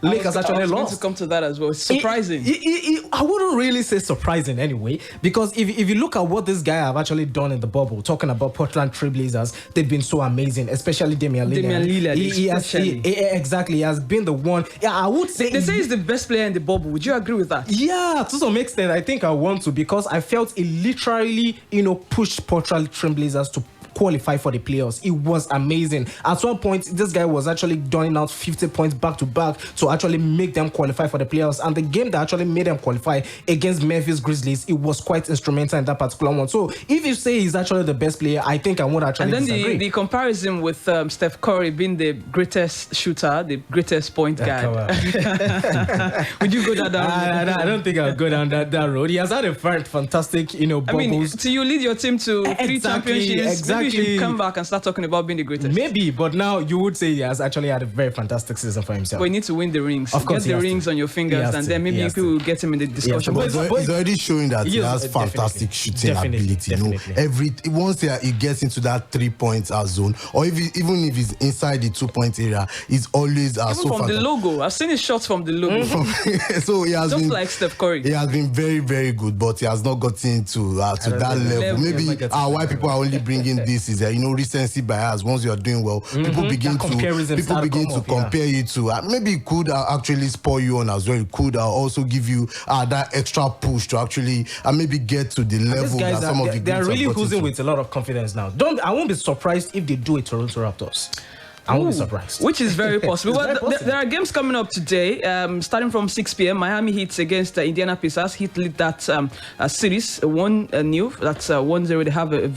Lakers actually lost. I was going to come to that as well. It's surprising. I wouldn't really say surprising anyway, because if you look at what this guy have actually done in the bubble, talking about Portland Trailblazers, they've been so amazing, especially Damian Lillard. Exactly, he has been the one. Yeah, I would say they say he's the best player in the bubble. Would you agree with that? Yeah, to some extent, I think I want to, because I felt it literally, pushed Portland Trailblazers to qualify for the playoffs. It was amazing. At one point, this guy was actually doning out 50 points back to back to actually make them qualify for the playoffs. And the game that actually made them qualify against Memphis Grizzlies, it was quite instrumental in that particular one. So if you say he's actually the best player, I think I would actually disagree. And then the comparison with Steph Curry being the greatest shooter, the greatest point guard. Would you go down that road? I don't think I'll go down that road. He has had a fantastic, bubbles. I mean, you lead your team to 3 championships. Exactly. Maybe you should come back and start talking about being the greatest. Maybe, but now you would say he has actually had a very fantastic season for himself. But you need to win the rings. Of course, get the rings on your fingers, and then maybe people will get him in the discussion. But he's already showing that he has fantastic shooting ability. Once he gets into that 3-point zone, or even if he's inside the 2-point area, he's always so from the logo. I've seen his shots from the logo. So he has just been like Steph Curry. He has been very, very good, but he has not gotten to that level. Maybe why people are only bringing this is recency bias. Once you are doing well, people begin to compare you to. Maybe it could actually spur you on as well. It could also give you that extra push to actually maybe get to the level that some of the they are really oozing with a lot of confidence now. I won't be surprised if they do it to Toronto Raptors. I won't be surprised. Which is very possible. There are games coming up today, starting from 6 p.m. Miami Heat against Indiana Pacers. Heat lead that series 1-0. That's 1-0. They have a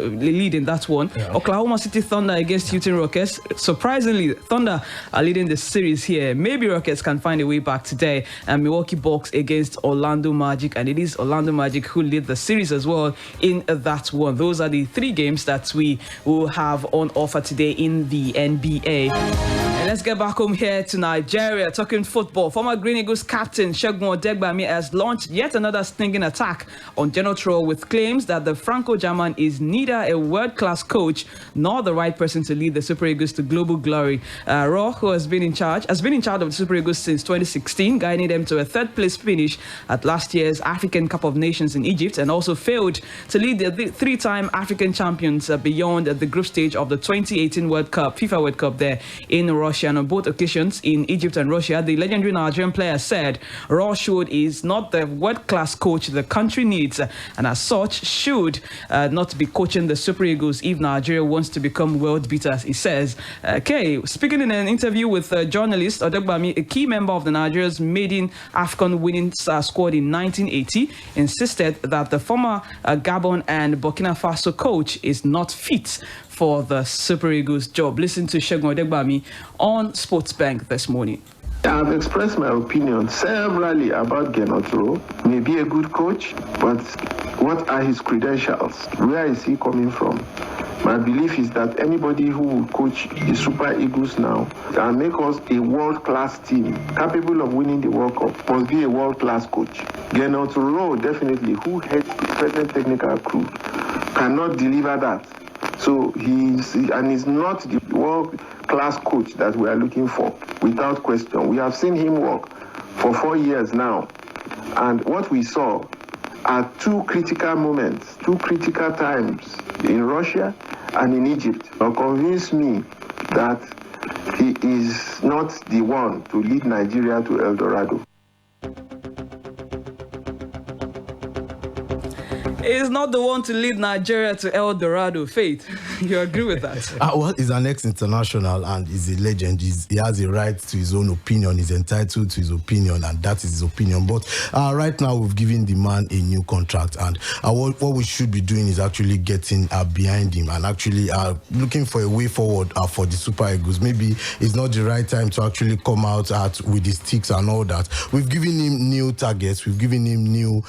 lead in that one. Yeah. Oklahoma City Thunder against Houston Rockets. Surprisingly, Thunder are leading the series here. Maybe Rockets can find a way back today. And Milwaukee Bucks against Orlando Magic. And it is Orlando Magic who lead the series as well in that one. Those are the 3 games that we will have on offer today in the NBA. And let's get back home here to Nigeria, talking football. Former Green Eagles captain Segun Odegbami has launched yet another stinging attack on Geno Traore with claims that the Franco-German is neither a world-class coach nor the right person to lead the Super Eagles to global glory. Raw, who has been in charge of the Super Eagles since 2016, guiding them to a 3rd-place finish at last year's African Cup of Nations in Egypt, and also failed to lead the 3-time African champions beyond the group stage of the 2018 World Cup, FIFA World Cup there in Russia. And on both occasions in Egypt and Russia, the legendary Nigerian player said Raw showed is not the world-class coach the country needs, and as such should not be coaching the Super Eagles if Nigeria wants to become world beaters, he says. Speaking in an interview with journalist Odegbami, a key member of the Nigeria's maiden AFCON winning squad in 1980, insisted that the former Gabon and Burkina Faso coach is not fit for the Super Eagles job. Listen to Segun Odegbami on Sports Bank this morning. I've expressed my opinion severally about Geno Traore. May be a good coach, but what are his credentials? Where is he coming from? My belief is that anybody who will coach the Super Eagles now and make us a world-class team capable of winning the World Cup must be a world-class coach. Geno Traore, definitely, who heads the present technical crew, cannot deliver that. So he's not the world-class coach that we are looking for, without question. We have seen him work for 4 years now. And what we saw are 2 critical moments, 2 critical times in Russia and in Egypt. Now convince me that he is not the one to lead Nigeria to El Dorado. He's not the one to lead Nigeria to El Dorado. Faith, you agree with that? Well, he's an ex-international and he's a legend. He has a right to his own opinion. He's entitled to his opinion, and that is his opinion. But right now, we've given the man a new contract, and what we should be doing is actually getting behind him and actually looking for a way forward for the Super Eagles. Maybe it's not the right time to actually come out with the sticks and all that. We've given him new targets. We've given him new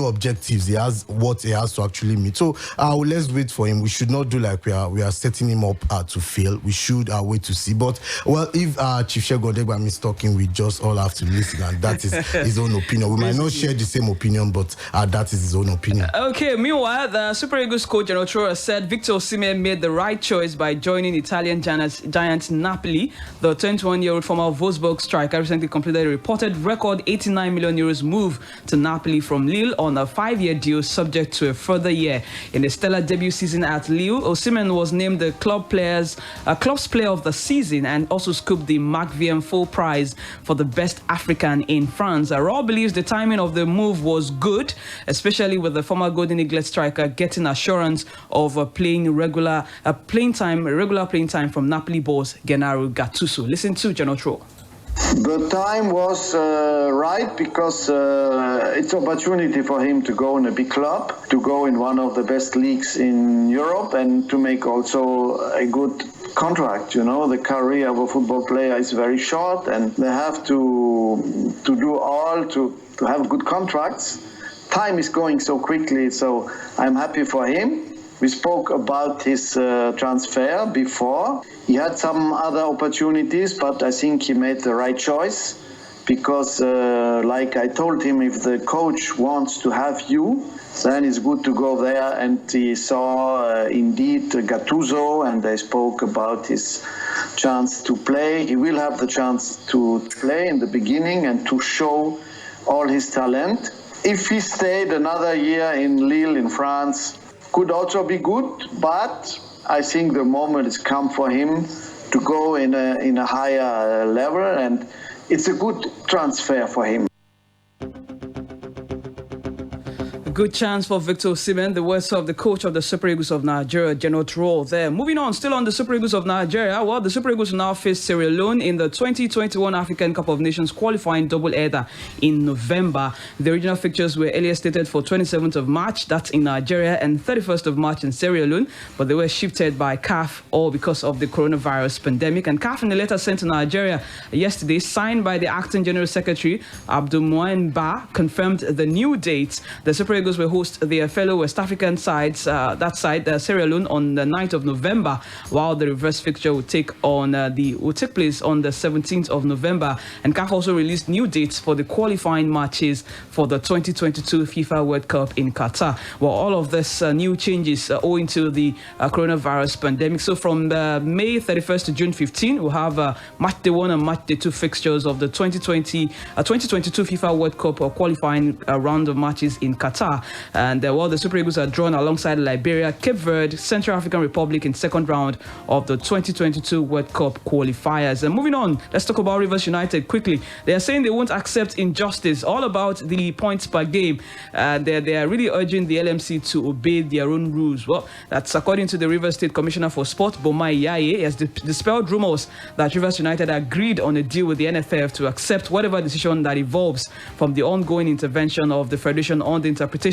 objectives. He has has to actually meet. So let's wait for him. We should not do like we are setting him up to fail. We should wait to see. But well, if Chief Segun Adegboyega is talking, we just all have to listen, and that is his own opinion. We might not share the same opinion, but that is his own opinion. Okay, meanwhile, the Super Eagles coach General Troa said Victor Osimhen made the right choice by joining Italian giant Napoli. The 21-year-old former Wolfsburg striker recently completed a reported record 89 million euros move to Napoli from Lille on a 5-year deal subject to a further year. In the stellar debut season at Lille, Osimhen was named the club's player of the season and also scooped the Marc VM prize for the best African in France. Raw believes the timing of the move was good, especially with the former Golden Eaglet striker getting assurance of regular playing time from Napoli boss Gennaro Gattuso. Listen to General Troa. The time was right because it's an opportunity for him to go in a big club, to go in one of the best leagues in Europe, and to make also a good contract. You know, the career of a football player is very short, and they have to do all to have good contracts. Time is going so quickly, so I'm happy for him. We spoke about his transfer before. He had some other opportunities, but I think he made the right choice because, like I told him, if the coach wants to have you, then it's good to go there. And he saw indeed Gattuso, and they spoke about his chance to play. He will have the chance to play in the beginning and to show all his talent. If he stayed another year in Lille in France, could also be good, but I think the moment has come for him to go in a higher level, and it's a good transfer for him. Good chance for Victor Osimhen, the words of the coach of the Super Eagles of Nigeria, General Troa there. Moving on, still on the Super Eagles of Nigeria, well, the Super Eagles will now face Sierra Leone in the 2021 African Cup of Nations qualifying double-header in November. The original fixtures were earlier stated for 27th of March, that's in Nigeria, and 31st of March in Sierra Leone, but they were shifted by CAF, all because of the coronavirus pandemic. And CAF, in a letter sent to Nigeria yesterday, signed by the Acting General Secretary, Abdulmoen Ba, confirmed the new dates. The Super Eagles will host their fellow West African sides, Sierra Leone, on the 9th of November, while the reverse fixture will take place on the 17th of November. And CAF also released new dates for the qualifying matches for the 2022 FIFA World Cup in Qatar. Well, all of this new changes owing to the coronavirus pandemic. So from May 31st to June 15, we'll have match day 1 and match day 2 fixtures of the 2022 FIFA World Cup qualifying round of matches in Qatar. And while the Super Eagles are drawn alongside Liberia, Cape Verde, Central African Republic in second round of the 2022 World Cup qualifiers. And moving on, let's talk about Rivers United quickly. They are saying they won't accept injustice, all about the points per game. They are really urging the LMC to obey their own rules. Well, that's according to the Rivers State Commissioner for Sport, Boma Iyaye. He has dispelled rumors that Rivers United agreed on a deal with the NFF to accept whatever decision that evolves from the ongoing intervention of the Federation on the interpretation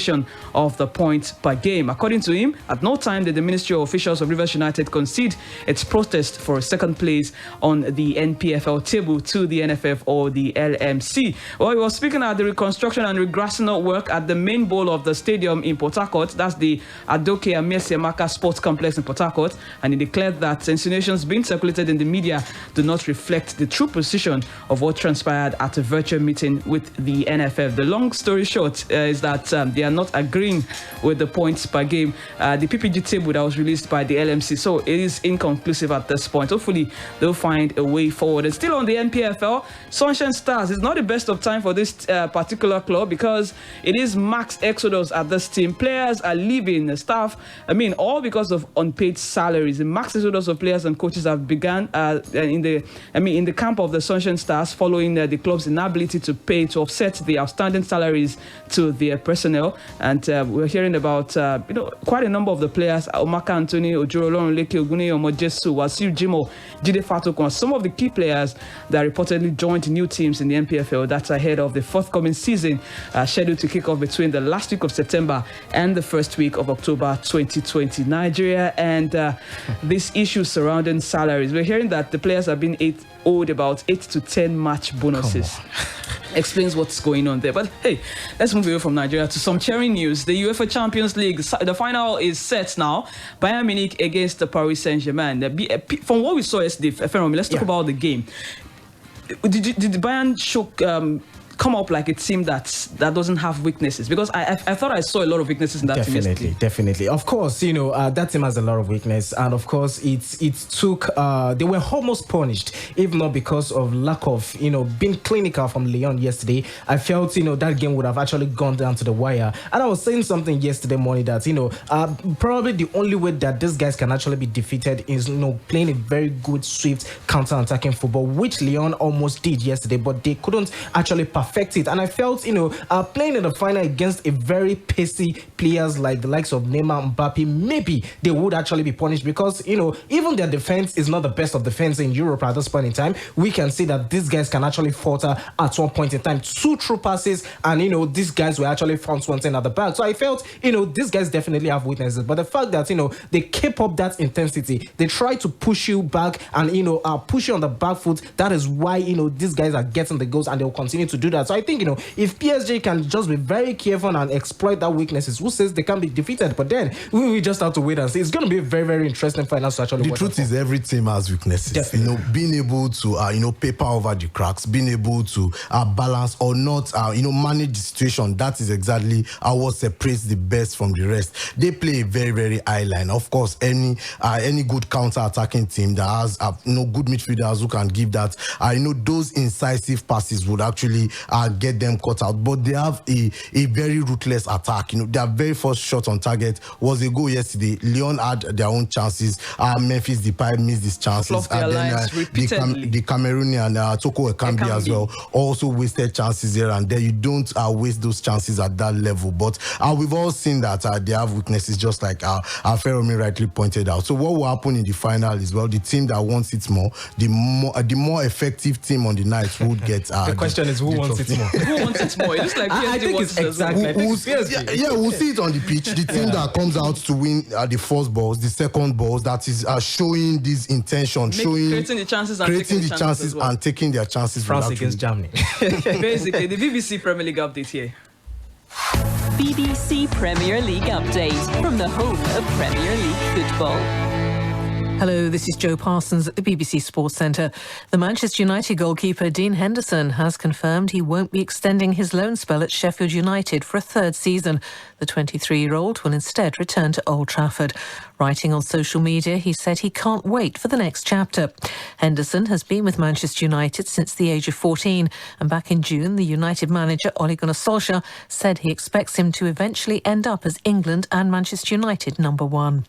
of the points per game. According to him, at no time did the Ministry of Officials of Rivers United concede its protest for a second place on the NPFL table to the NFF or the LMC. Well, he was speaking at the reconstruction and regrassing work at the main bowl of the stadium in Port Harcourt. That's the Adoke Amesiamaka Sports Complex in Port Harcourt, and he declared that insinuations being circulated in the media do not reflect the true position of what transpired at a virtual meeting with the NFF. The long story short is that they are not agreeing with the points per game, the PPG table that was released by the LMC. So it is inconclusive at this point. Hopefully they'll find a way forward. And still on the NPFL, Sunshine Stars, it's not the best of time for this particular club because it is max exodus at this team. Players are leaving, the staff, all because of unpaid salaries. The max exodus of players and coaches have begun in the camp of the Sunshine Stars following the club's inability to pay to offset the outstanding salaries to their personnel. And we're hearing about quite a number of the players: Omaka Anthony, Ojuro Lorunleke, Ogune Omojesu, Wasiu Jimo, Jide Fatokon, some of the key players that reportedly joined new teams in the NPFL. That's ahead of the forthcoming season scheduled to kick off between the last week of September and the first week of October 2020. Nigeria and these issues surrounding salaries. We're hearing that the players have been owed about 8 to 10 match bonuses. explains what's going on there. But hey, let's move away from Nigeria to some cheering news. The UEFA Champions League, the final is set now. Bayern Munich against the Paris Saint-Germain. From what we saw yesterday, Feranmi, let's talk about the game. Did the Bayern come up like a team that doesn't have weaknesses? Because I thought I saw a lot of weaknesses in that team. Definitely. Of course, that team has a lot of weakness, and of course, it took. They were almost punished, if not because of lack of being clinical from Lyon yesterday. I felt that game would have actually gone down to the wire. And I was saying something yesterday morning that probably the only way that these guys can actually be defeated is playing a very good, swift, counter-attacking football, which Lyon almost did yesterday, but they couldn't actually perfect it. And I felt, playing in the final against a very pacey players like the likes of Neymar, Mbappe, maybe they would actually be punished because, even their defense is not the best of defense in Europe at this point in time. We can see that these guys can actually falter at one point in time. 2 true passes, and, these guys were actually found something at the back. So I felt, these guys definitely have weaknesses. But the fact that, they keep up that intensity, they try to push you back and, push you on the back foot. That is why, these guys are getting the goals, and they'll continue to do that. So I think, if PSG can just be very careful and exploit that weaknesses, who says they can be defeated? But then we just have to wait and see. It's going to be a very, very interesting final to actually watch. The truth is, every team has weaknesses. Definitely. Being able to, paper over the cracks, being able to balance or not, manage the situation. That is exactly what separates the best from the rest. They play a very, very high line. Of course, any good counter-attacking team that has, good midfielders who can give that, those incisive passes would actually get them caught out. But they have a very ruthless attack. Their very first shot on target was a goal yesterday. Lyon had their own chances. Memphis Depay missed his chances. And then the Cameroonian Toko Ekambi as well also wasted chances here and there. You don't waste those chances at that level. But we've all seen that they have weaknesses, just like Feranmi rightly pointed out. So what will happen in the final is, well, the team that wants it more, the more effective team on the night would get. The question is, who wants it more? Who wants it more? It looks like PSG I think wants it's exactly. we'll see it on the pitch. The team that comes out to win the first balls, the second balls, that is showing this intention, creating the chances and taking their chances. France against Germany. Basically, the BBC Premier League update here. BBC Premier League update from the home of Premier League football. Hello, this is Joe Parsons at the BBC Sports Centre. The Manchester United goalkeeper Dean Henderson has confirmed he won't be extending his loan spell at Sheffield United for a third season. The 23-year-old will instead return to Old Trafford. Writing on social media, he said he can't wait for the next chapter. Henderson has been with Manchester United since the age of 14, and back in June, the United manager Ole Gunnar Solskjaer said he expects him to eventually end up as England and Manchester United number 1.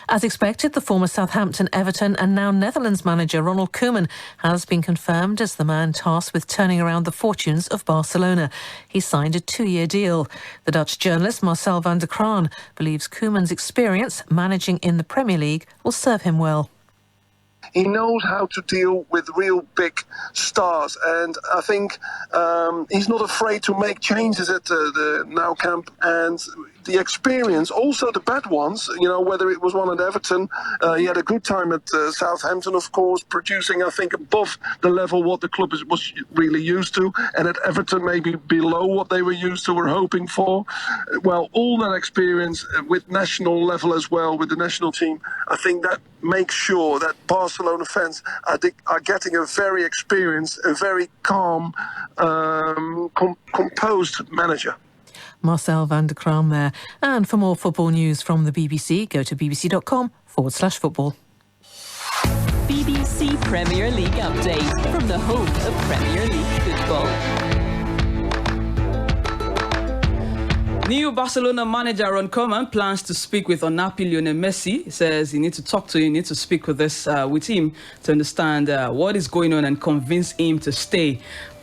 As expected, the former Southampton, Everton and now Netherlands manager Ronald Koeman has been confirmed as the man tasked with turning around the fortunes of Barcelona. He signed a 2-year deal. The Dutch journalist Marcel van der Kraan believes Koeman's experience managing in the Premier League will serve him well. He knows how to deal with real big stars, and I think he's not afraid to make changes at the Nou Camp, and the experience, also the bad ones, whether it was one at Everton, he had a good time at Southampton, of course, producing, I think, above the level what the club was really used to, and at Everton maybe below what they were used to, were hoping for. Well, all that experience with national level as well, with the national team, I think that makes sure that Barcelona fans are getting a very experienced, a very calm, composed manager. Marcel van der Kraan there. And for more football news from the BBC, go to bbc.com/football. BBC Premier League update from the home of Premier League football. New Barcelona manager Ron Koeman plans to speak with unhappy Lionel Messi. He says you need to talk to him, you need to speak with him to understand what is going on and convince him to stay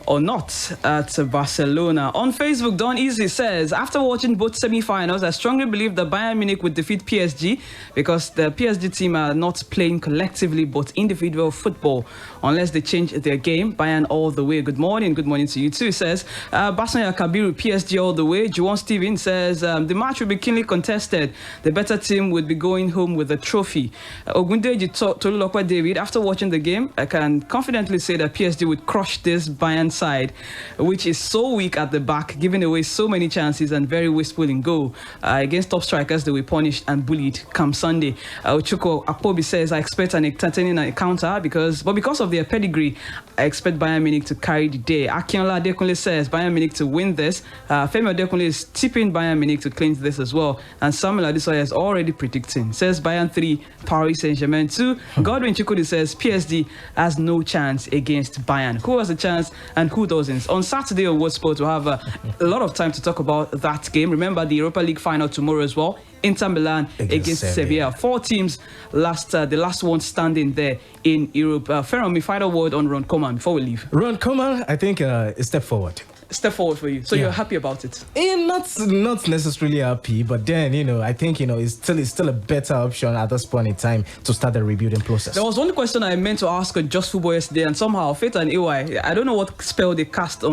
or not at Barcelona. On Facebook, Don Easy says, after watching both semi-finals, I strongly believe that Bayern Munich would defeat PSG because the PSG team are not playing collectively but individual football. Unless they change their game, Bayern all the way. Good morning to you too, says Basanya Kabiru, PSG all the way. Juwon Steven says, the match will be keenly contested. The better team would be going home with the trophy. Ogundeji Tolulokwa David, after watching the game, I can confidently say that PSG would crush this Bayern side, which is so weak at the back, giving away so many chances and very wasteful in goal. Against top strikers, they were punished and bullied come Sunday. Chuko Akpobi says, I expect an entertaining encounter because of their pedigree, I expect Bayern Munich to carry the day. Akinola Adekunle says Bayern Munich to win this. Femi Adekunle is tipping Bayern Munich to clinch this as well. And Samuel Adesoya is already predicting. Says Bayern 3, Paris Saint-Germain 2. Godwin Chukudi says PSG has no chance against Bayern. Who has a chance and who doesn't? On Saturday on World Sport, we'll have a lot of time to talk about that game. Remember the Europa League final tomorrow as well. Inter Milan against Sevilla. 4 teams the last one standing there in Europe. Feranmi, final word on Ron Koeman before we leave. Ron Koeman, I think a step forward. Step forward for you. So you're happy about it? Not necessarily happy, but then, I think, it's still a better option at this point in time to start the rebuilding process. There was one question I meant to ask on Just Football yesterday, and somehow Faith and AY, I don't know what spell they casted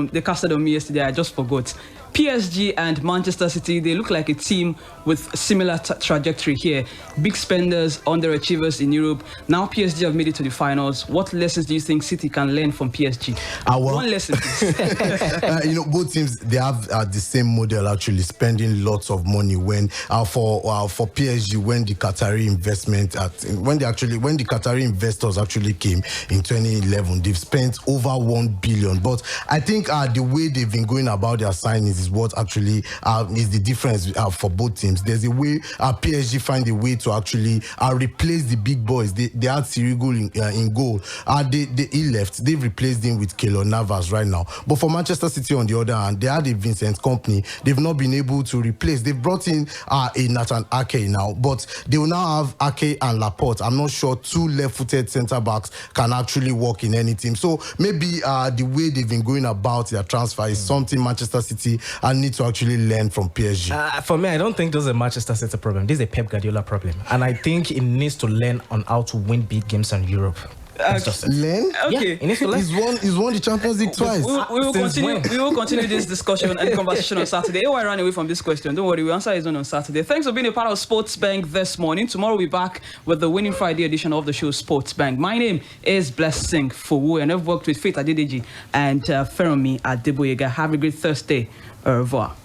on me yesterday, I just forgot. PSG and Manchester City, they look like a team with similar trajectory here. Big spenders, underachievers in Europe. Now PSG have made it to the finals. What lessons do you think City can learn from PSG? One lesson, please. Both teams, they have the same model, actually, spending lots of money when for PSG, when the Qatari when the Qatari investors actually came in 2011, they've spent over 1 billion. But I think the way they've been going about their signings is what actually is the difference for both teams. There's a way PSG find a way to actually replace the big boys. They had Sirigu in goal. He left. They've replaced him with Keylor Navas right now. But for Manchester City, on the other hand, they had a Vincent Kompany. They've not been able to replace. They've brought in a Nathan Ake now, but they will now have Ake and Laporte. I'm not sure 2 left-footed centre-backs can actually work in any team. So maybe the way they've been going about their transfer is something Manchester City need to actually learn from PSG. For me, I don't think this is a Manchester City problem. This is a Pep Guardiola problem. And I think he needs to learn on how to win big games in Europe. Learn? Okay. Yeah, he's won the Champions League twice. We will continue this discussion and conversation on Saturday. I ran away from this question. Don't worry, we'll answer his own on Saturday. Thanks for being a part of Sports Bank this morning. Tomorrow we'll be back with the winning Friday edition of the show Sports Bank. My name is Blessing Fowowe, and I've worked with Faith Ayodeji and Feranmi Adegboyega. Have a great Thursday. Au revoir.